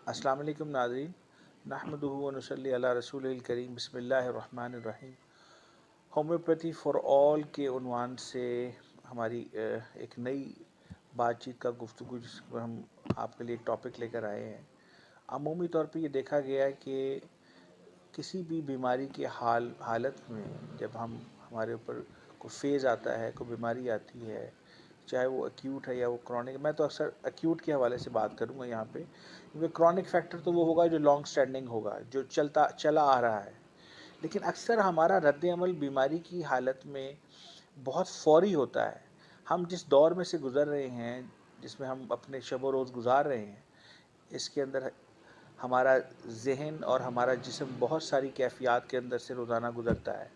السلام علیکم ناظرین، نحمدہ و نصلی علی رسول الکریم، بسم اللہ الرحمن الرحیم۔ ہومیوپیتھی فار آل کے عنوان سے ہماری ایک نئی بات چیت کا گفتگو، جس پر ہم آپ کے لیے ایک ٹاپک لے کر آئے ہیں۔ عمومی طور پہ یہ دیکھا گیا ہے کہ کسی بھی بیماری کی حالت میں جب ہمارے اوپر کوئی فیز آتا ہے، کوئی بیماری آتی ہے، چاہے وہ ایکیوٹ ہے یا وہ کرونک، میں تو اکثر ایکیوٹ کے حوالے سے بات کروں گا یہاں پہ، کیونکہ کرونک فیکٹر تو وہ ہوگا جو لانگ سٹینڈنگ ہوگا، جو چلا آ رہا ہے۔ لیکن اکثر ہمارا رد عمل بیماری کی حالت میں بہت فوری ہوتا ہے۔ ہم جس دور میں سے گزر رہے ہیں، جس میں ہم اپنے شب و روز گزار رہے ہیں، اس کے اندر ہمارا ذہن اور ہمارا جسم بہت ساری کیفیات کے اندر سے روزانہ گزرتا ہے۔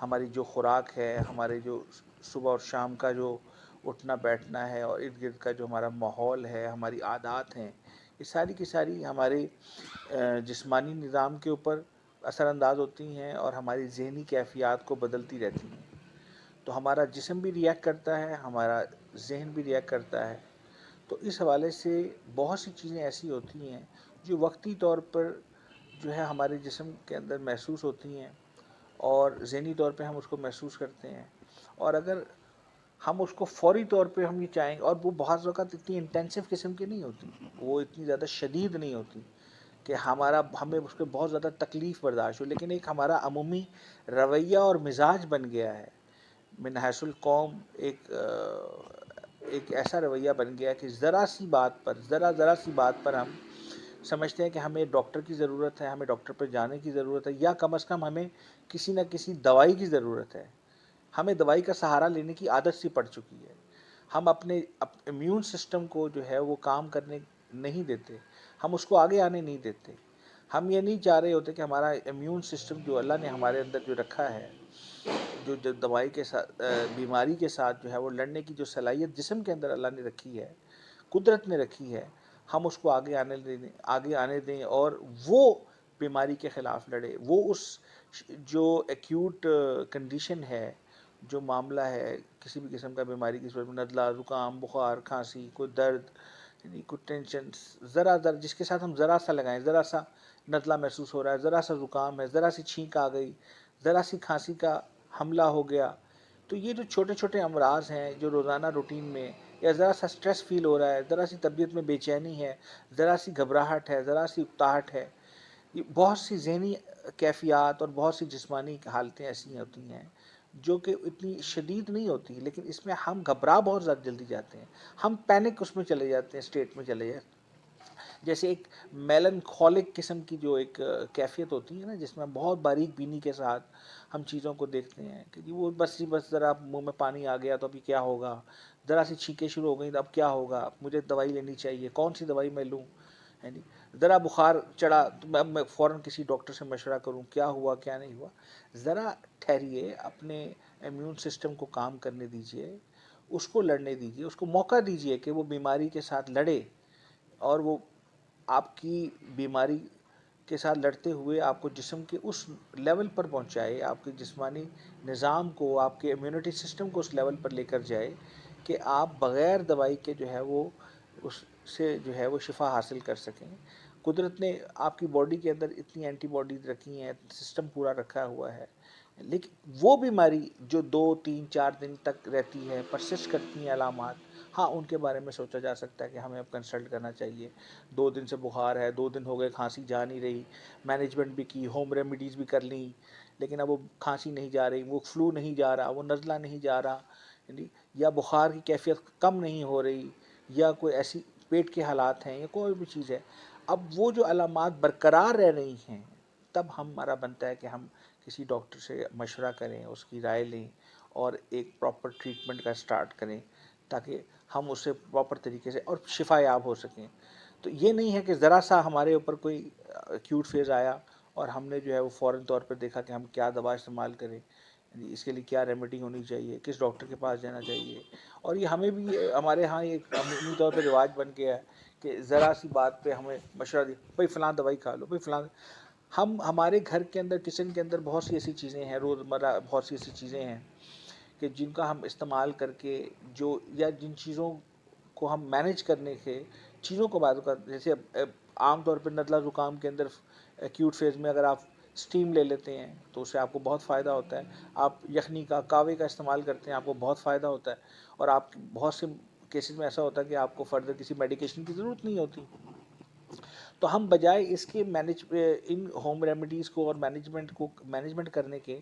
ہماری جو خوراک ہے، ہمارے جو صبح اور شام کا جو اٹھنا بیٹھنا ہے، اور ارد گرد کا جو ہمارا ماحول ہے، ہماری عادات ہیں، یہ ساری کی ساری ہمارے جسمانی نظام کے اوپر اثر انداز ہوتی ہیں اور ہماری ذہنی کیفیات کو بدلتی رہتی ہیں۔ تو ہمارا جسم بھی ریئیکٹ کرتا ہے، ہمارا ذہن بھی ریئیکٹ کرتا ہے۔ تو اس حوالے سے بہت سی چیزیں ایسی ہوتی ہیں جو وقتی طور پر جو ہے ہمارے جسم کے اندر محسوس ہوتی ہیں، اور ذہنی طور پہ ہم اس کو محسوس کرتے ہیں، اور اگر ہم اس کو فوری طور پہ ہم یہ چاہیں، اور وہ بعض وقت اتنی انٹینسو قسم کی نہیں ہوتی، وہ اتنی زیادہ شدید نہیں ہوتی کہ ہمیں اس پہ بہت زیادہ تکلیف برداشت ہو، لیکن ایک ہمارا عمومی رویہ اور مزاج بن گیا ہے، من حیث القوم ایک ایسا رویہ بن گیا کہ ذرا سی بات پر ہم سمجھتے ہیں کہ ہمیں ڈاکٹر کی ضرورت ہے، ہمیں ڈاکٹر پہ جانے کی ضرورت ہے، یا کم از کم ہمیں کسی نہ کسی دوائی کی ضرورت ہے۔ ہمیں دوائی کا سہارا لینے کی عادت سی پڑ چکی ہے۔ ہم اپنے امیون سسٹم کو جو ہے وہ کام کرنے نہیں دیتے، ہم اس کو آگے آنے نہیں دیتے۔ ہم یہ نہیں چاہ رہے ہوتے کہ ہمارا امیون سسٹم جو اللہ نے ہمارے اندر جو رکھا ہے، جو دوائی کے ساتھ، بیماری کے ساتھ جو ہے وہ لڑنے کی جو صلاحیت جسم کے اندر اللہ نے رکھی ہے، قدرت نے رکھی ہے، ہم اس کو آگے آنے دیں اور وہ بیماری کے خلاف لڑے۔ وہ اس جو ایکیوٹ کنڈیشن ہے، جو معاملہ ہے کسی بھی قسم کا بیماری کی صورت میں، نزلہ، زکام، بخار، کھانسی، کوئی درد، یعنی کوئی ٹینشن، جس کے ساتھ ہم ذرا سا لگائیں، ذرا سا نزلہ محسوس ہو رہا ہے، ذرا سا زکام ہے، ذرا سی چھینک آ گئی، ذرا سی کھانسی کا حملہ ہو گیا، تو یہ جو چھوٹے چھوٹے امراض ہیں جو روزانہ روٹین میں، یا ذرا سا سٹریس فیل ہو رہا ہے، ذرا سی طبیعت میں بے چینی ہے، ذرا سی گھبراہٹ ہے، ذرا سی اکتاہٹ ہے، یہ بہت سی ذہنی کیفیات اور بہت سی جسمانی حالتیں ایسی ہوتی ہیں جو کہ اتنی شدید نہیں ہوتی، لیکن اس میں ہم گھبرا بہت زیادہ جلدی جاتے ہیں، ہم پینک اس میں چلے جاتے ہیں، اسٹیٹ میں چلے جاتے ہیں۔ جیسے ایک میلنکھولک قسم کی جو ایک کیفیت ہوتی ہے نا، جس میں بہت باریک بینی کے ساتھ ہم چیزوں کو دیکھتے ہیں کہ وہ بس ذرا منہ میں پانی آ گیا تو ابھی کیا ہوگا، ذرا سی چھینکیں شروع ہو گئیں تو اب کیا ہوگا، مجھے دوائی لینی چاہیے، کون سی دوائی میں لوں، یعنی ذرا بخار چڑھا تو اب میں فوراً کسی ڈاکٹر سے مشورہ کروں، کیا ہوا کیا نہیں ہوا۔ ذرا ٹھہریے، اپنے امیون سسٹم کو کام کرنے دیجیے، اس کو لڑنے دیجیے، اس کو موقع دیجیے کہ وہ بیماری کے ساتھ لڑے، اور وہ آپ کی بیماری کے ساتھ لڑتے ہوئے آپ کو جسم کے اس لیول پر پہنچائے، آپ کے جسمانی نظام کو، آپ کے امیونٹی سسٹم کو اس لیول پر لے کر جائے کہ آپ بغیر دوائی کے جو ہے وہ اس سے جو ہے وہ شفا حاصل کر سکیں۔ قدرت نے آپ کی باڈی کے اندر اتنی اینٹی باڈیز رکھی ہیں، سسٹم پورا رکھا ہوا ہے، لیکن وہ بیماری جو 2 3 4 دن تک رہتی ہے، پرسسٹ کرتی ہیں علامات، ہاں ان کے بارے میں سوچا جا سکتا ہے کہ ہمیں اب کنسلٹ کرنا چاہیے۔ 2 دن سے بخار ہے، 2 دن ہو گئے کھانسی جا نہیں رہی، مینجمنٹ بھی کی، ہوم ریمیڈیز بھی کر لیں، لیکن اب وہ کھانسی نہیں جا رہی، وہ فلو نہیں جا رہا، وہ نزلہ نہیں جا رہا، یعنی یا بخار کی کیفیت کم نہیں ہو رہی، یا کوئی ایسی پیٹ کے حالات ہیں، یا کوئی بھی چیز ہے، اب وہ جو علامات برقرار رہ رہی ہیں، تب ہمارا بنتا ہے کہ ہم کسی ڈاکٹر سے مشورہ کریں، اس کی رائے لیں، اور ایک پراپر ٹریٹمنٹ کا سٹارٹ کریں، تاکہ ہم اسے پراپر طریقے سے اور شفا یاب ہو سکیں۔ تو یہ نہیں ہے کہ ذرا سا ہمارے اوپر کوئی ایکیوٹ فیز آیا اور ہم نے جو ہے وہ فوراً طور پر دیکھا کہ ہم کیا دوا استعمال کریں، اس کے لیے کیا ریمیڈی ہونی چاہیے، کس ڈاکٹر کے پاس جانا چاہیے۔ اور یہ ہمیں بھی، ہمارے ہاں ایک عمومی طور پہ رواج بن گیا ہے کہ ذرا سی بات پہ ہمیں مشورہ دی، بھائی فلاں دوائی کھا لو، بھائی فلاں۔ ہمارے گھر کے اندر، کچن کے اندر بہت سی ایسی چیزیں ہیں، روزمرہ بہت سی ایسی چیزیں ہیں کہ جن کا ہم استعمال کر کے، جو یا جن چیزوں کو ہم مینیج کرنے کے چیزوں کو بعض اوقات جیسے عام طور پہ نزلہ زکام کے اندر ایکیوٹ فیز میں اگر آپ اسٹیم لے لیتے ہیں تو اس سے آپ کو بہت فائدہ ہوتا ہے. آپ یخنی کا کاوے کا استعمال کرتے ہیں آپ کو بہت فائدہ ہوتا ہے. اور آپ بہت سے کیسز میں ایسا ہوتا ہے کہ آپ کو فردر کسی میڈیکیشن کی ضرورت نہیں ہوتی. تو ہم بجائے اس کے ان ہوم ریمیڈیز کو اور مینجمنٹ کرنے کے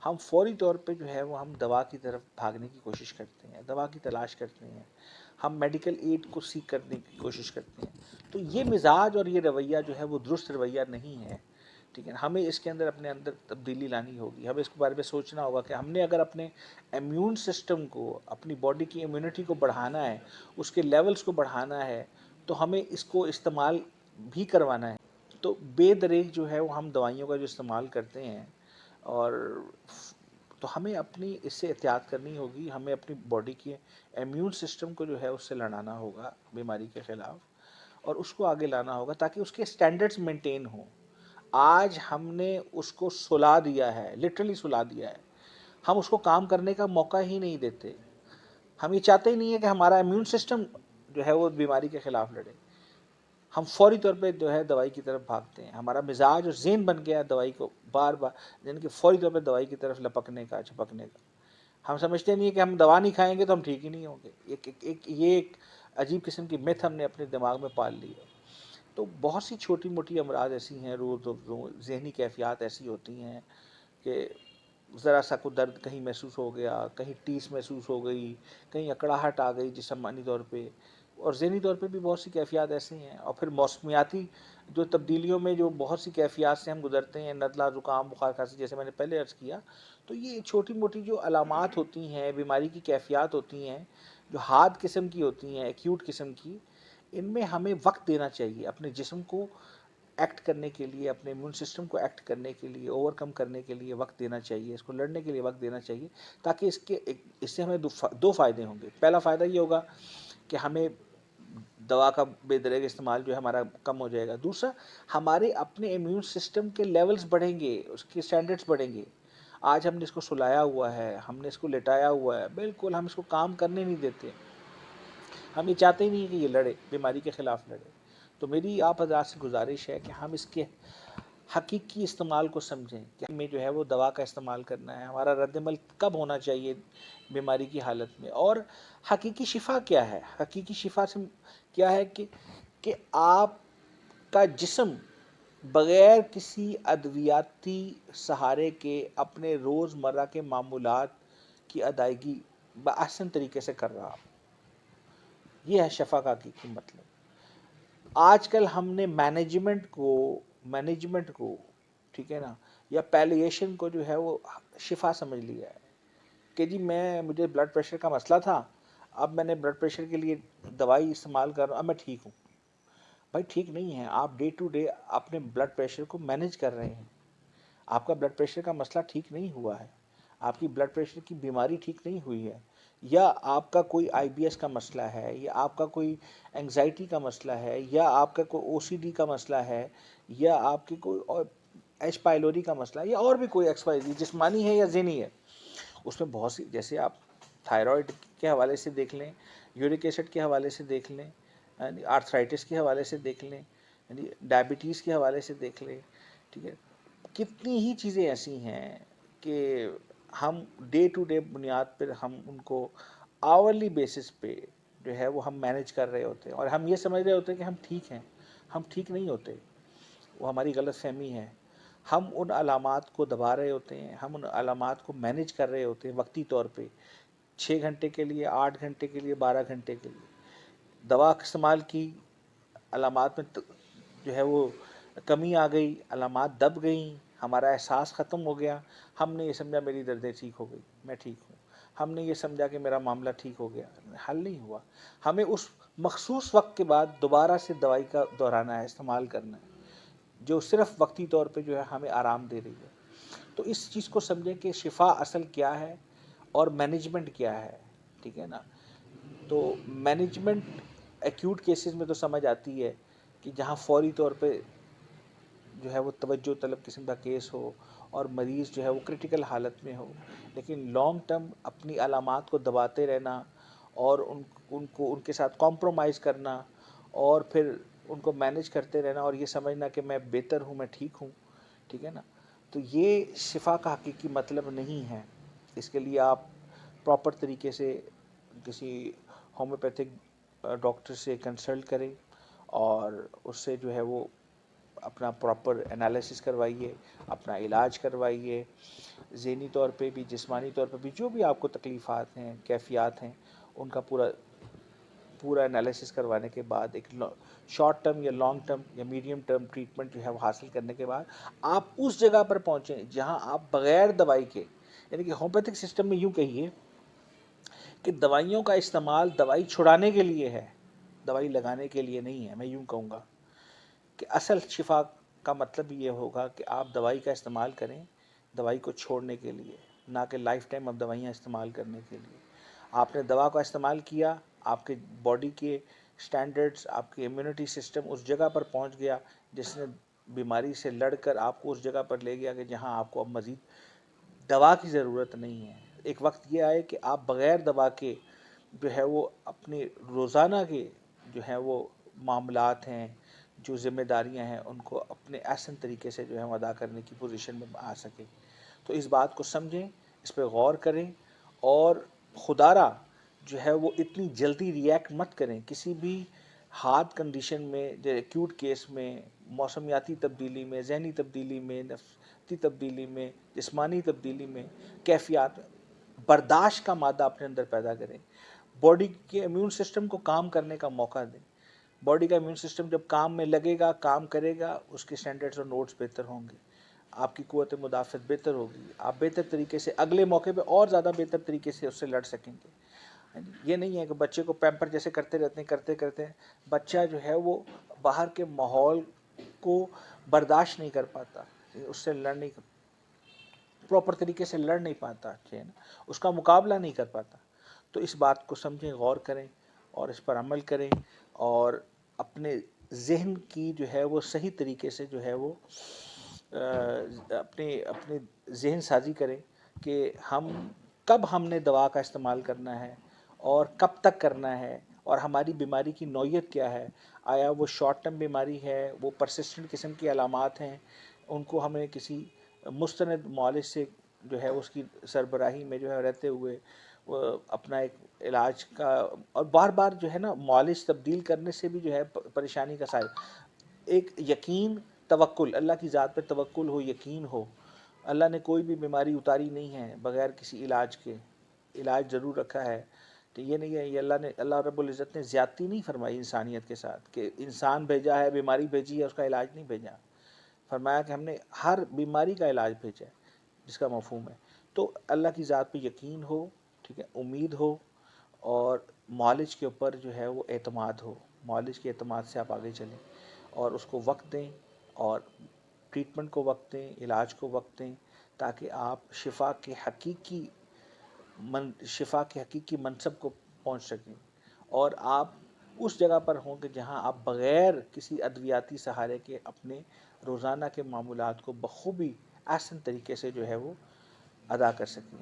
ہم فوری طور پہ جو ہے وہ ہم دوا کی طرف بھاگنے کی کوشش کرتے ہیں, دوا کی تلاش کرتے ہیں, ہم میڈیکل ایڈ کو سیکھ کرنے کی کوشش کرتے ہیں. تو یہ مزاج اور یہ رویہ جو ہے وہ درست رویہ نہیں ہے. ٹھیک ہے, ہمیں اس کے اندر اپنے اندر تبدیلی لانی ہوگی. ہمیں اس کے بارے میں سوچنا ہوگا کہ ہم نے اگر اپنے امیون سسٹم کو, اپنی باڈی کی امیونٹی کو بڑھانا ہے, اس کے لیولز کو بڑھانا ہے, تو ہمیں اس کو استعمال بھی کروانا ہے. تو بے دریغ جو ہے وہ ہم دوائیوں کا جو استعمال کرتے ہیں, اور تو ہمیں اپنی اس سے احتیاط کرنی ہوگی. ہمیں اپنی باڈی کے امیون سسٹم کو جو ہے اس سے لڑانا ہوگا بیماری کے خلاف, اور اس کو آگے لانا ہوگا تاکہ اس کے سٹینڈرڈز مینٹین ہوں. آج ہم نے اس کو سلا دیا ہے, لٹرلی سلا دیا ہے. ہم اس کو کام کرنے کا موقع ہی نہیں دیتے. ہم یہ چاہتے ہی نہیں ہے کہ ہمارا امیون سسٹم جو ہے وہ بیماری کے خلاف لڑے. ہم فوری طور پہ جو ہے دوائی کی طرف بھاگتے ہیں. ہمارا مزاج اور ذہن بن گیا دوائی کو بار بار, یعنی کہ فوری طور پہ دوائی کی طرف لپکنے کا, چھپکنے کا. ہم سمجھتے نہیں ہیں کہ ہم دوا نہیں کھائیں گے تو ہم ٹھیک ہی نہیں ہوں گے. یہ ایک عجیب قسم کی میتھ ہم نے اپنے دماغ میں پال لی ہے. تو بہت سی چھوٹی موٹی امراض ایسی ہیں, ذہنی کیفیات ایسی ہوتی ہیں کہ ذرا سا کو درد کہیں محسوس ہو گیا, کہیں ٹیس محسوس ہو گئی, کہیں اکڑاہٹ آ گئی جسمانی طور پہ, اور ذہنی طور پہ بھی بہت سی کیفیات ایسی ہیں. اور پھر موسمیاتی جو تبدیلیوں میں جو بہت سی کیفیات سے ہم گزرتے ہیں, نزلہ زکام بخار کھانسی جیسے میں نے پہلے عرض کیا, تو یہ چھوٹی موٹی جو علامات ہوتی ہیں, بیماری کی کیفیات ہوتی ہیں, جو حاد قسم کی ہوتی ہیں, ایکیوٹ قسم کی, ان میں ہمیں وقت دینا چاہیے اپنے جسم کو ایکٹ کرنے کے لیے, اپنے امیون سسٹم کو ایکٹ کرنے کے لیے, اوور کم کرنے کے لیے وقت دینا چاہیے, اس کو لڑنے کے لیے وقت دینا چاہیے, تاکہ اس سے ہمیں دو فائدے ہوں گے. پہلا فائدہ یہ ہوگا کہ ہمیں دوا کا بے دریغ استعمال جو ہے ہمارا کم ہو جائے گا. دوسرا, ہمارے اپنے امیون سسٹم کے لیولز بڑھیں گے, اس کے سٹینڈرڈز بڑھیں گے. آج ہم نے اس کو سلایا ہوا ہے, ہم نے اس کو لٹایا ہوا ہے, بالکل ہم اس کو کام کرنے نہیں دیتے. ہم یہ چاہتے ہی نہیں کہ یہ لڑے, بیماری کے خلاف لڑے. تو میری آپ حضرات سے گزارش ہے کہ ہم اس کے حقیقی استعمال کو سمجھیں کہ ہمیں جو ہے وہ دوا کا استعمال کرنا ہے. ہمارا رد عمل کب ہونا چاہیے بیماری کی حالت میں, اور حقیقی شفا کیا ہے. حقیقی شفا سے کیا ہے کہ آپ کا جسم بغیر کسی ادویاتی سہارے کے اپنے روز مرہ کے معمولات کی ادائیگی بآسان طریقے سے کر رہا. یہ ہے شفا کا حقیقی مطلب. آج کل ہم نے مینجمنٹ کو ٹھیک ہے نا, یا پیلیشن کو جو ہے وہ شفا سمجھ لیا ہے کہ جی مجھے بلڈ پریشر کا مسئلہ تھا, اب میں نے بلڈ پریشر کے لیے دوائی استعمال کر رہا ہوں, اب میں ٹھیک ہوں. بھائی ٹھیک نہیں ہے. آپ ڈے ٹو ڈے اپنے بلڈ پریشر کو مینیج کر رہے ہیں. آپ کا بلڈ پریشر کا مسئلہ ٹھیک نہیں ہوا ہے, آپ کی بلڈ پریشر کی بیماری ٹھیک نہیں ہوئی ہے, یا آپ کا کوئی آئی بی ایس کا مسئلہ ہے, یا آپ کا کوئی انگزائٹی کا مسئلہ ہے, یا آپ کا کوئی او سی ڈی کا مسئلہ ہے, یا آپ کی کوئی ایچ پائلوری کا مسئلہ ہے, یا اور بھی کوئی ایکس وائی زیڈ جسمانی ہے یا ذہنی ہے. اس میں بہت سی, جیسے آپ تھائرائڈ کے حوالے سے دیکھ لیں, یورک ایسڈ کے حوالے سے دیکھ لیں, آرتھرائٹس کے حوالے سے دیکھ لیں, ڈائبٹیز کے حوالے سے دیکھ لیں. ٹھیک ہے, کتنی ہی چیزیں ایسی ہیں کہ ہم ڈے ٹو ڈے بنیاد پر ہم ان کو آورلی بیسس پہ جو ہے وہ ہم مینیج کر رہے ہوتے ہیں, اور ہم یہ سمجھ رہے ہوتے ہیں کہ ہم ٹھیک ہیں. ہم ٹھیک نہیں ہوتے, وہ ہماری غلط فہمی ہے. ہم ان علامات کو دبا رہے ہوتے ہیں, ہم ان علامات کو مینیج کر رہے ہوتے ہیں وقتی طور پہ, 6 گھنٹے کے لیے, 8 گھنٹے کے لیے, 12 گھنٹے کے لیے. دوا استعمال کی, علامات میں جو ہے وہ کمی آ گئی, علامات دب گئیں, ہمارا احساس ختم ہو گیا, ہم نے یہ سمجھا میری دردیں ٹھیک ہو گئی, میں ٹھیک ہوں, ہم نے یہ سمجھا کہ میرا معاملہ ٹھیک ہو گیا. حل نہیں ہوا. ہمیں اس مخصوص وقت کے بعد دوبارہ سے دوائی کا دہرانا ہے, استعمال کرنا ہے, جو صرف وقتی طور پہ جو ہے ہمیں آرام دے رہی ہے. تو اس چیز کو سمجھیں کہ شفا اصل کیا ہے اور مینجمنٹ کیا ہے. ٹھیک ہے نا. تو مینجمنٹ ایکیوٹ کیسز میں تو سمجھ آتی ہے کہ جہاں فوری طور پہ جو ہے وہ توجہ طلب قسم کا کیس ہو اور مریض جو ہے وہ کرٹیکل حالت میں ہو. لیکن لانگ ٹرم اپنی علامات کو دباتے رہنا, اور ان کے ساتھ کمپرومائز کرنا, اور پھر ان کو مینیج کرتے رہنا اور یہ سمجھنا کہ میں بہتر ہوں، میں ٹھیک ہوں، ٹھیک ہے نا. تو یہ شفا کا حقیقی مطلب نہیں ہے. اس کے لیے آپ پراپر طریقے سے کسی ہومیوپیتھک ڈاکٹر سے کنسلٹ کریں اور اس سے جو ہے وہ اپنا پراپر انالیسس کروائیے، اپنا علاج کروائیے، ذہنی طور پہ بھی جسمانی طور پہ بھی جو بھی آپ کو تکلیفات ہیں، کیفیات ہیں، ان کا پورا انالیسس کروانے کے بعد ایک شارٹ ٹرم یا لانگ ٹرم یا میڈیم ٹرم ٹریٹمنٹ جو ہے وہ حاصل کرنے کے بعد آپ اس جگہ پر پہنچیں جہاں آپ بغیر دوائی کے، یعنی کہ ہومیوپیتھک سسٹم میں یوں کہیے کہ دوائیوں کا استعمال دوائی چھڑانے کے لیے ہے، دوائی لگانے کے لیے نہیں ہے. میں یوں کہوں گا کہ اصل شفا کا مطلب یہ ہوگا کہ آپ دوائی کا استعمال کریں دوائی کو چھوڑنے کے لیے، نہ کہ لائف ٹائم اب دوائیاں استعمال کرنے کے لیے. آپ نے دوا کا استعمال کیا، آپ کے باڈی کے سٹینڈرڈز، آپ کے امیونٹی سسٹم اس جگہ پر پہنچ گیا جس نے بیماری سے لڑ کر آپ کو اس جگہ پر لے گیا کہ جہاں آپ کو اب مزید دوا کی ضرورت نہیں ہے. ایک وقت یہ آئے کہ آپ بغیر دوا کے جو ہے وہ اپنے روزانہ کے جو ہے وہ معاملات ہیں، جو ذمہ داریاں ہیں، ان کو اپنے احسن طریقے سے جو ہے ادا کرنے کی پوزیشن میں آ سکیں. تو اس بات کو سمجھیں، اس پہ غور کریں اور خدا را جو ہے وہ اتنی جلدی ریئیکٹ مت کریں کسی بھی ہارٹ کنڈیشن میں، جو ایکیوٹ کیس میں، موسمیاتی تبدیلی میں، ذہنی تبدیلی میں، نفسیاتی تبدیلی میں، جسمانی تبدیلی میں، کیفیات. برداشت کا مادہ اپنے اندر پیدا کریں، باڈی کے امیون سسٹم کو کام کرنے کا موقع دیں. باڈی کا امیون سسٹم جب کام میں لگے گا، کام کرے گا، اس کے سٹینڈرڈز اور نوٹس بہتر ہوں گے، آپ کی قوت مدافعت بہتر ہوگی، آپ بہتر طریقے سے اگلے موقع پہ اور زیادہ بہتر طریقے سے اس سے لڑ سکیں گے. یہ نہیں ہے کہ بچے کو پیمپر جیسے کرتے رہتے ہیں، کرتے کرتے بچہ جو ہے وہ باہر کے ماحول کو برداشت نہیں کر پاتا، اس سے لڑ نہیں پراپر طریقے سے لڑ نہیں پاتا، اس کا مقابلہ نہیں کر پاتا. تو اس بات کو سمجھیں، غور کریں اور اس پر عمل کریں اور اپنے ذہن کی جو ہے وہ صحیح طریقے سے جو ہے وہ اپنے ذہن سازی کریں کہ ہم نے دوا کا استعمال کرنا ہے اور کب تک کرنا ہے اور ہماری بیماری کی نوعیت کیا ہے. آیا وہ شارٹ ٹرم بیماری ہے، وہ پرسسٹنٹ قسم کی علامات ہیں، ان کو ہمیں کسی مستند معالج سے جو ہے اس کی سربراہی میں جو ہے رہتے ہوئے وہ اپنا ایک علاج کا، اور بار بار جو ہے نا معالج تبدیل کرنے سے بھی جو ہے پریشانی کا سائل. ایک یقین، توکل، اللہ کی ذات پہ توکل ہو، یقین ہو. اللہ نے کوئی بھی بیماری اتاری نہیں ہے بغیر کسی علاج کے، علاج ضرور رکھا ہے. تو یہ نہیں ہے، یہ اللہ رب العزت نے زیادتی نہیں فرمائی انسانیت کے ساتھ کہ انسان بھیجا ہے، بیماری بھیجی ہے، اس کا علاج نہیں بھیجا. فرمایا کہ ہم نے ہر بیماری کا علاج بھیجا ہے، جس کا مفہوم ہے. تو اللہ کی ذات پہ یقین ہو، ٹھیک ہے، امید ہو، اور معالج کے اوپر جو ہے وہ اعتماد ہو. معالج کے اعتماد سے آپ آگے چلیں اور اس کو وقت دیں اور ٹریٹمنٹ کو وقت دیں، علاج کو وقت دیں، تاکہ آپ شفا کے حقیقی منصب کو پہنچ سکیں اور آپ اس جگہ پر ہوں کہ جہاں آپ بغیر کسی ادویاتی سہارے کے اپنے روزانہ کے معمولات کو بخوبی احسن طریقے سے جو ہے وہ ادا کر سکیں.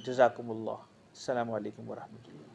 جزاکم اللہ. السلام علیکم ورحمۃ اللہ.